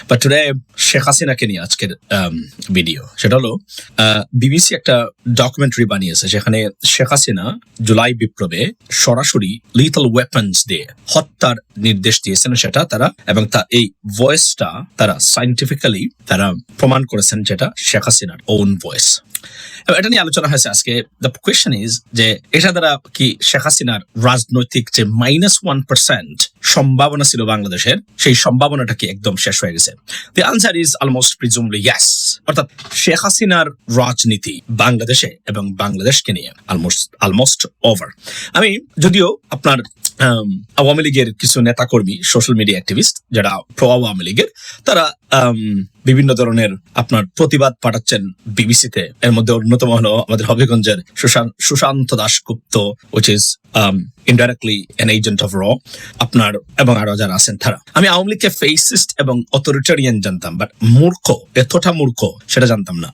But today Sheikh হাসিনাকে নিয়ে আজকের ভিডিও, সেটা হলো বিবিসি একটা ডকুমেন্টারি বানিয়েছে, সেখানে শেখ হাসিনা জুলাই বিপ্লবে সরাসরি লিথল ওয়েপন্স দিয়ে হত্যার নির্দেশ দিয়েছেন সেটা তারা, এবং এই ভয়েসটা তারা সাইন্টিফিক্যালি তারা প্রমাণ করেছেন, যেটা শেখ হাসিনার ওন ভয়েস। এটা নিয়ে আলোচনা হয়েছে আজকে। দ্য কোয়েশ্চেন ইজ যে এটা দ্বারা কি শেখ হাসিনার রাজনৈতিক যে -1% সম্ভাবনা ছিল বাংলাদেশের, সেই সম্ভাবনাটা কি একদম শেষ হয়ে গেছে? The answer is almost presumably yes. অর্থাৎ শেখ হাসিনার রাজনীতি বাংলাদেশে এবং বাংলাদেশকে নিয়ে অলমোস্ট ওভার। আমি যদিও আপনার আওয়ামী লীগের কিছু নেতাকর্মী, সোশ্যাল মিডিয়া অ্যাক্টিভিস্ট যারা প্রো আওয়ামী লীগের, তারা বিভিন্ন ধরনের আপনার প্রতিবাদ পাঠাচ্ছেন বিবিসিতে। এর মধ্যে অন্যতম হলো আমাদের হবিগঞ্জের Sushant Dasgupta, which is indirectly an agent of raw, আপনার এবং আরো যারা আছেন তারা। আমি আওয়ামী লীগকে ফেসিস্ট এবং অথরিটারিয়ান জানতাম, বাট মূর্খ, এতটা মূর্খ সেটা জানতাম না।